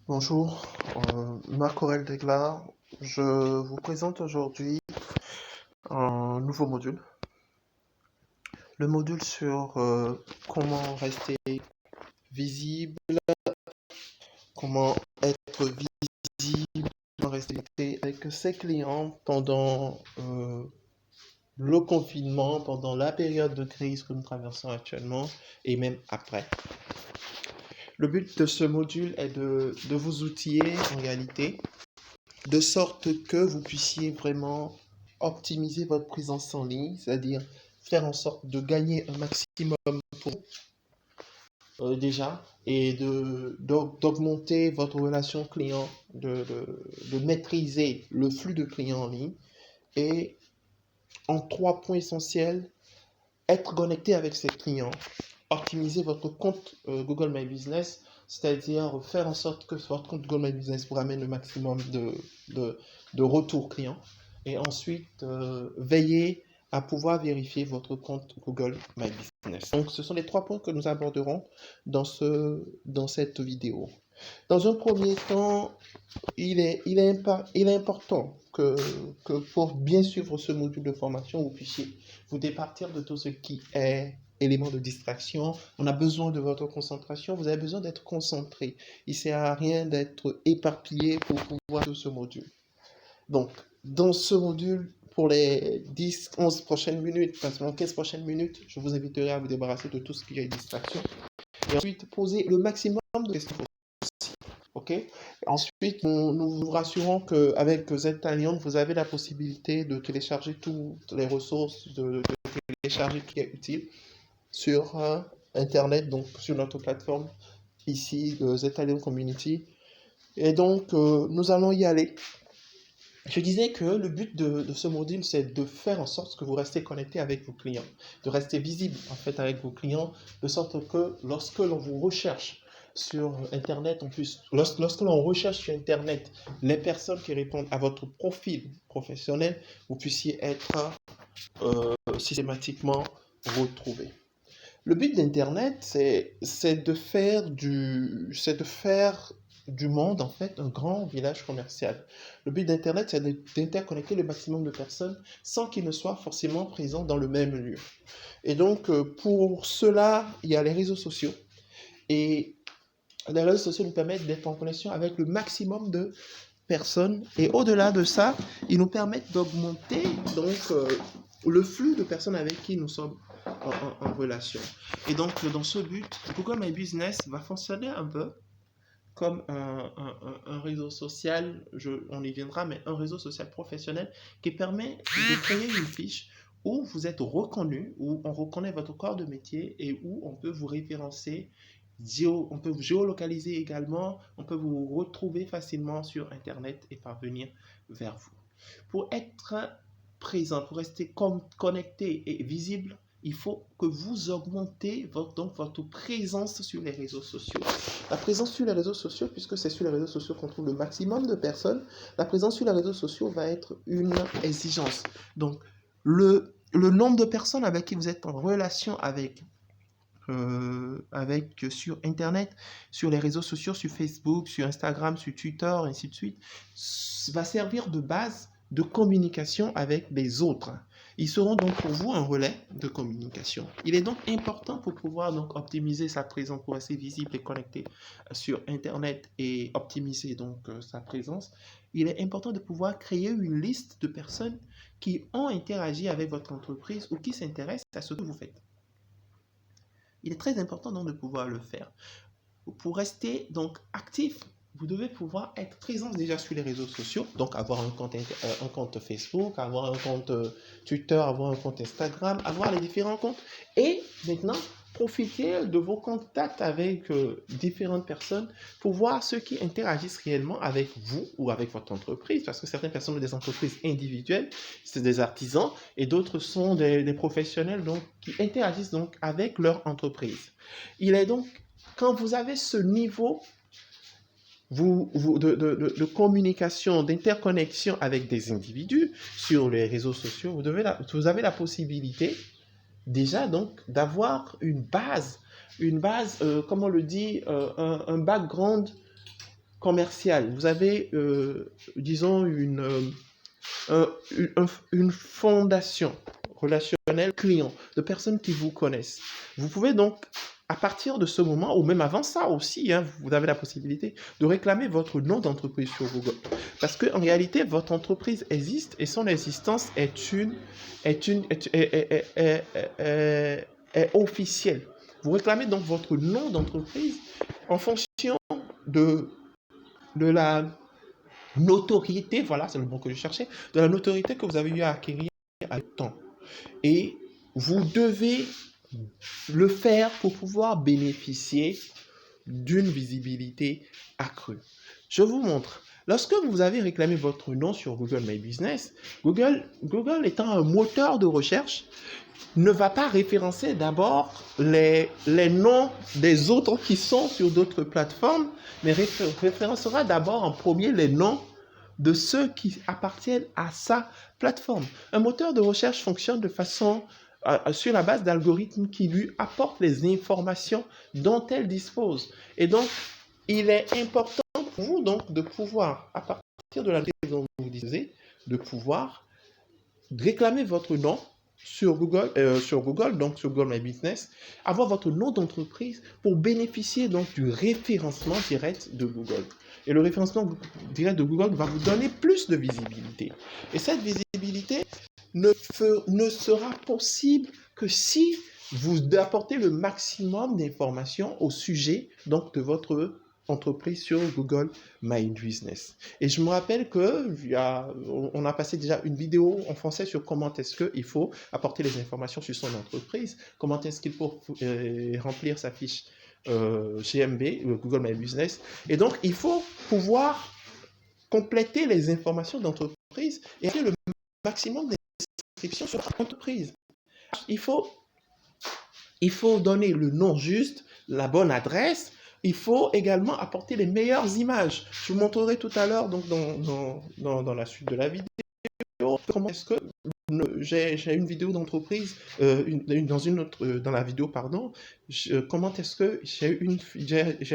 Bonjour, Marc Aurel Degla. Je vous présente aujourd'hui un nouveau module. Le module sur comment rester visible, comment être visible, comment rester avec ses clients pendant le confinement, pendant la période de crise que nous traversons actuellement et même après. Le but de ce module est de vous outiller en réalité de sorte que vous puissiez vraiment optimiser votre présence en ligne, c'est-à-dire faire en sorte de gagner un maximum pour déjà et d'augmenter votre relation client, de maîtriser le flux de clients en ligne et en 3 points essentiels, être connecté avec ses clients, optimiser votre compte Google My Business, c'est-à-dire faire en sorte que votre compte Google My Business vous ramène le maximum de retours clients. Et ensuite, veiller à pouvoir vérifier votre compte Google My Business. Donc, ce sont les 3 points que nous aborderons dans cette vidéo. Dans un premier temps, il est important que pour bien suivre ce module de formation, vous puissiez vous départir de tout ce qui est élément de distraction. On a besoin de votre concentration. Vous avez besoin d'être concentré. Il ne sert à rien d'être éparpillé pour pouvoir faire ce module. Donc, dans ce module, pour les 10, 11 prochaines minutes, pratiquement 15 prochaines minutes, je vous inviterai à vous débarrasser de tout ce qui est distraction. Et ensuite, poser le maximum de questions. OK? Ensuite, nous vous rassurons qu'avec Z-Talent, vous avez la possibilité de télécharger toutes les ressources, de télécharger tout ce qui est utile sur Internet, donc sur notre plateforme ici de Z-Talent Community. Et donc, nous allons y aller. Je disais que le but de ce module, c'est de faire en sorte que vous restez connecté avec vos clients, de rester visible en fait avec vos clients, de sorte que lorsque l'on vous recherche sur Internet, en plus, lorsque l'on recherche sur Internet les personnes qui répondent à votre profil professionnel, vous puissiez être systématiquement retrouvé. Le but d'Internet, c'est de faire du monde, en fait, un grand village commercial. Le but d'Internet, c'est d'interconnecter le maximum de personnes sans qu'ils ne soient forcément présents dans le même lieu. Et donc, pour cela, il y a les réseaux sociaux. Et les réseaux sociaux nous permettent d'être en connexion avec le maximum de personnes. Et au-delà de ça, ils nous permettent d'augmenter donc le flux de personnes avec qui nous sommes en relation. Et donc, dans ce but, Google My Business va fonctionner un peu comme un réseau social, on y viendra, mais un réseau social professionnel qui permet de créer une fiche où vous êtes reconnu, où on reconnaît votre corps de métier et où on peut vous référencer, on peut vous géolocaliser également, on peut vous retrouver facilement sur Internet et parvenir vers vous. Pour être présent, pour rester connecté et visible, il faut que vous augmentez votre présence sur les réseaux sociaux. La présence sur les réseaux sociaux, puisque c'est sur les réseaux sociaux qu'on trouve le maximum de personnes, la présence sur les réseaux sociaux va être une exigence. Donc, le nombre de personnes avec qui vous êtes en relation sur Internet, sur les réseaux sociaux, sur Facebook, sur Instagram, sur Twitter, et ainsi de suite, va servir de base de communication avec les autres. Ils seront donc pour vous un relais de communication. Il est donc important pour pouvoir donc optimiser sa présence, pour rester visible et connecté sur Internet et optimiser donc sa présence. Il est important de pouvoir créer une liste de personnes qui ont interagi avec votre entreprise ou qui s'intéressent à ce que vous faites. Il est très important donc de pouvoir le faire. Pour rester donc actif, vous devez pouvoir être présent déjà sur les réseaux sociaux, donc avoir un compte Facebook, avoir un compte Twitter, avoir un compte Instagram, avoir les différents comptes. Et maintenant, profiter de vos contacts avec différentes personnes pour voir ceux qui interagissent réellement avec vous ou avec votre entreprise, parce que certaines personnes ont des entreprises individuelles, c'est des artisans, et d'autres sont des professionnels donc, qui interagissent donc avec leur entreprise. Il est donc quand vous avez ce niveau de communication, d'interconnexion avec des individus sur les réseaux sociaux, vous avez la possibilité déjà donc d'avoir une base, comme on le dit, un background commercial, vous avez, disons, une fondation relationnelle client, de personnes qui vous connaissent. Vous pouvez donc, à partir de ce moment, ou même avant ça aussi, hein, vous avez la possibilité de réclamer votre nom d'entreprise sur Google. Parce qu'en réalité, votre entreprise existe et son existence est officielle. Vous réclamez donc votre nom d'entreprise en fonction de, de la notoriété, voilà, c'est le mot que je cherchais, de la notoriété que vous avez eu à acquérir avec le temps. Et vous devez le faire pour pouvoir bénéficier d'une visibilité accrue. Je vous montre. Lorsque vous avez réclamé votre nom sur Google My Business, Google étant un moteur de recherche, ne va pas référencer d'abord les noms des autres qui sont sur d'autres plateformes, mais référencera d'abord en premier les noms de ceux qui appartiennent à sa plateforme. Un moteur de recherche fonctionne de façon sur la base d'algorithmes qui lui apportent les informations dont elle dispose. Et donc, il est important pour vous donc de pouvoir, à partir de la dont vous disposez, de pouvoir réclamer votre nom sur Google, donc sur Google My Business, avoir votre nom d'entreprise pour bénéficier donc du référencement direct de Google. Et le référencement direct de Google va vous donner plus de visibilité. Et cette visibilité ne sera possible que si vous apportez le maximum d'informations au sujet donc de votre entreprise sur Google My Business. Et je me rappelle on a passé déjà une vidéo en français sur comment est-ce qu'il faut apporter les informations sur son entreprise, comment est-ce qu'il faut remplir sa fiche GMB, Google My Business. Et donc, il faut pouvoir compléter les informations d'entreprise et faire le maximum d'inscriptions sur l'entreprise. Il faut donner le nom juste, la bonne adresse. Il faut également apporter les meilleures images. Je vous montrerai tout à l'heure donc dans la suite de la vidéo comment est-ce que j'ai une vidéo d'entreprise dans la vidéo pardon, comment est-ce que j'ai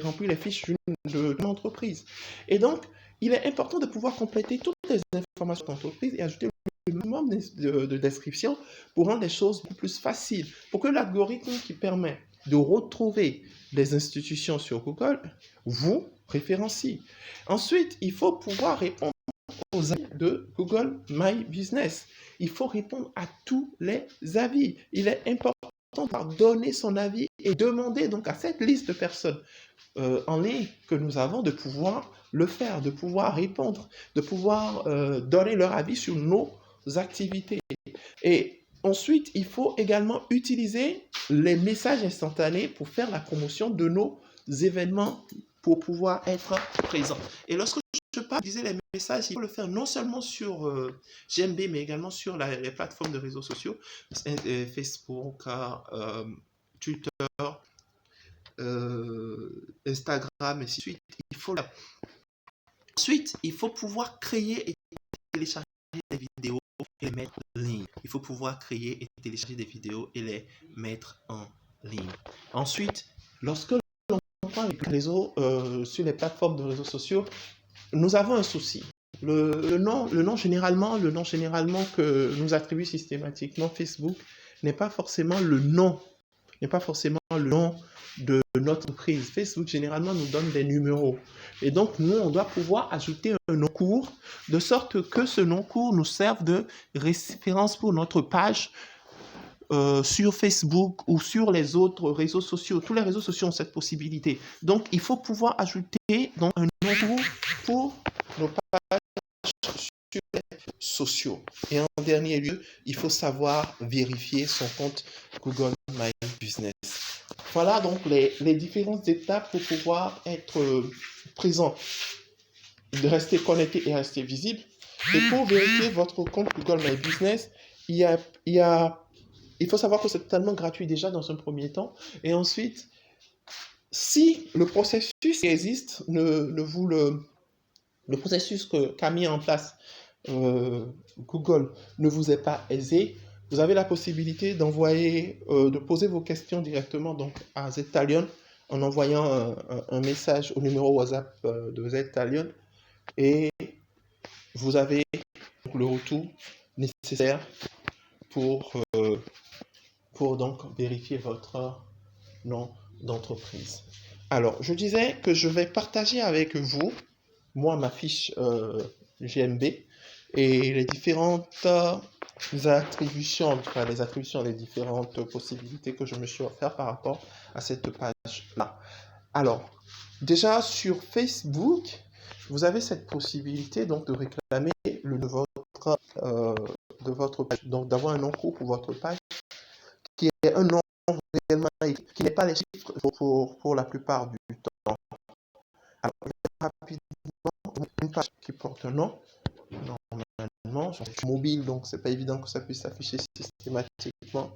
rempli les fiches de l'entreprise. Et donc il est important de pouvoir compléter toutes les informations d'entreprise et ajouter le minimum de description pour rendre les choses plus faciles, pour que l'algorithme qui permet de retrouver des institutions sur Google vous référencie. Ensuite, il faut pouvoir répondre aux avis de Google My Business. Il faut répondre à tous les avis. Il est important de donner son avis et demander donc à cette liste de personnes en ligne que nous avons de pouvoir le faire, de pouvoir répondre, de pouvoir donner leur avis sur nos activités. Et ensuite, il faut également utiliser les messages instantanés pour faire la promotion de nos événements pour pouvoir être présent. Et lorsque je parle d'utiliser les messages, il faut le faire non seulement sur GMB, mais également sur les plateformes de réseaux sociaux, Facebook, Twitter, Instagram, et ainsi de suite. Ensuite, il faut pouvoir créer et télécharger des vidéos et les mettre en ligne. Il faut pouvoir créer et télécharger des vidéos et les mettre en ligne. Ensuite, lorsque l'on prend les réseaux sur les plateformes de réseaux sociaux, nous avons un souci. Le nom généralement que nous attribue systématiquement Facebook n'est pas forcément le nom de notre entreprise. Facebook généralement nous donne des numéros. Et donc nous, on doit pouvoir ajouter un nom court de sorte que ce nom court nous serve de référence pour notre page sur Facebook ou sur les autres réseaux sociaux. Tous les réseaux sociaux ont cette possibilité. Donc il faut pouvoir ajouter donc, un nom court pour nos pages sur les réseaux sociaux. Et en dernier lieu, il faut savoir vérifier son compte Google My Business. Voilà donc les différentes étapes pour pouvoir être présent, de rester connecté et rester visible. Et pour vérifier votre compte Google My Business, il faut savoir que c'est totalement gratuit déjà dans un premier temps. Et ensuite, si le processus qui existe, le processus qu'a mis en place Google ne vous est pas aisé, vous avez la possibilité d'envoyer, de poser vos questions directement donc, à Ztalion en envoyant un message au numéro WhatsApp de Z-Talion et vous avez le retour nécessaire pour, donc vérifier votre nom d'entreprise. Alors, je disais que je vais partager avec vous, moi, ma fiche GMB et les différentes attributions, les différentes possibilités que je me suis offert par rapport à cette page-là. Alors, déjà sur Facebook, vous avez cette possibilité donc de réclamer le nom de votre page, donc d'avoir un nom court pour votre page, qui est un nom réellement écrit, qui n'est pas les chiffres pour la plupart du temps. Alors, rapidement, une page qui porte un nom, normalement, sur mobile, donc c'est pas évident que ça puisse s'afficher systématiquement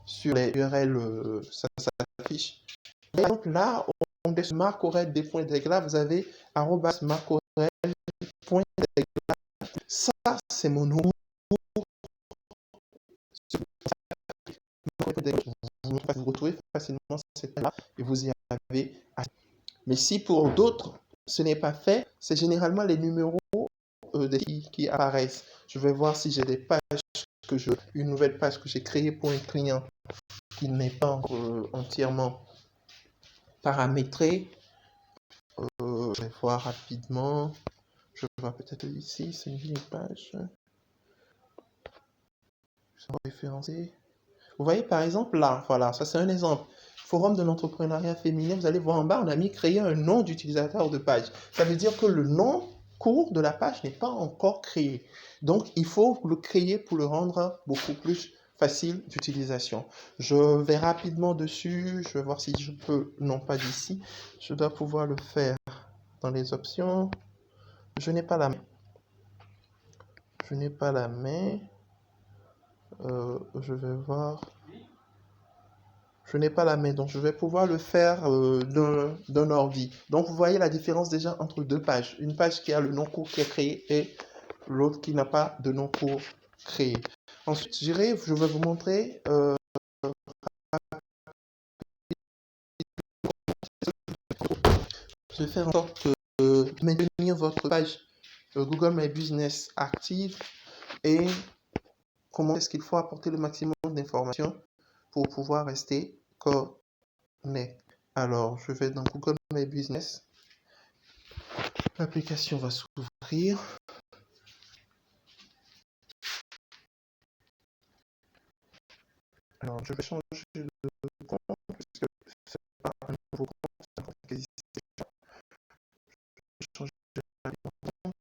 sur les URL, ça s'affiche. Par exemple, là, on est sur marcorel des points d'églat, vous avez @marcorel point d'églat. Ça, c'est mon nom. Vous retrouvez facilement cette page-là et vous y avez accès. Mais si pour d'autres, ce n'est pas fait, c'est généralement les numéros qui apparaissent. Je vais voir si j'ai des pages une nouvelle page que j'ai créée pour un client qui n'est pas entièrement paramétré. Je vais voir rapidement. Je vois peut-être ici, c'est une vieille page. Je vais référencer. Vous voyez par exemple là, voilà, ça c'est un exemple. Forum de l'entrepreneuriat féminin, vous allez voir en bas, on a mis créer un nom d'utilisateur de page. Ça veut dire que le nom court de la page n'est pas encore créé. Donc il faut le créer pour le rendre beaucoup plus facile d'utilisation. Je vais rapidement dessus, je vais voir si je peux, non pas d'ici, je dois pouvoir le faire dans les options. Je n'ai pas la main. Je n'ai pas la main. Je vais voir. Je n'ai pas la main, donc je vais pouvoir le faire d'un ordi. Donc vous voyez la différence déjà entre deux pages. Une page qui a le nom court qui est créé et l'autre qui n'a pas de nom court créé. Ensuite, je vais vous montrer. Je vais faire en sorte de maintenir votre page Google My Business active et comment est-ce qu'il faut apporter le maximum d'informations pour pouvoir rester connecté. Alors, je vais dans Google My Business. L'application va s'ouvrir. Alors, je vais changer de compte puisque c'est pas un nouveau compte, c'est un compte qui existe déjà. Je vais changer de compte.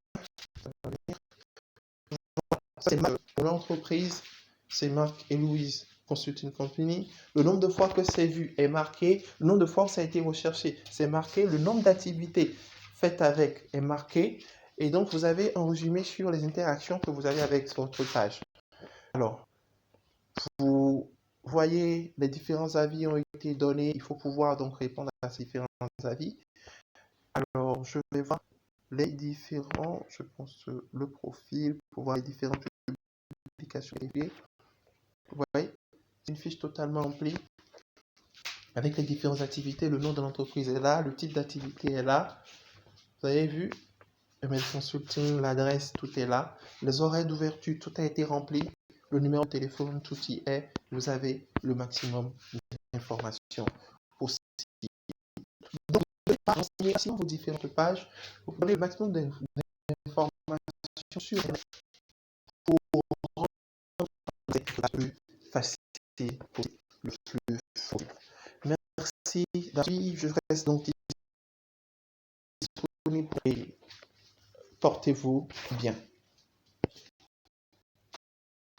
C'est pour l'entreprise, c'est Marc et Louise Consulting Company. Le nombre de fois que c'est vu est marqué, le nombre de fois que ça a été recherché, c'est marqué, le nombre d'activités faites avec est marqué. Et donc, vous avez un résumé sur les interactions que vous avez avec votre page. Alors, vous voyez, les différents avis ont été donnés. Il faut pouvoir donc répondre à ces différents avis. Alors, je vais voir les différents, je pense, le profil pour voir les différentes publications. Vous voyez, c'est une fiche totalement remplie avec les différentes activités. Le nom de l'entreprise est là, le type d'activité est là. Vous avez vu, email consulting, l'adresse, tout est là. Les horaires d'ouverture, tout a été rempli. Le numéro de téléphone, tout y est. Vous avez le maximum d'informations aussi. Donc, vous devez renseigner sur vos différentes pages. Vous prenez le maximum d'informations sur pour rendre le plus facile possible, le plus fluide. Merci d'avoir. Je reste donc disponible et portez-vous bien.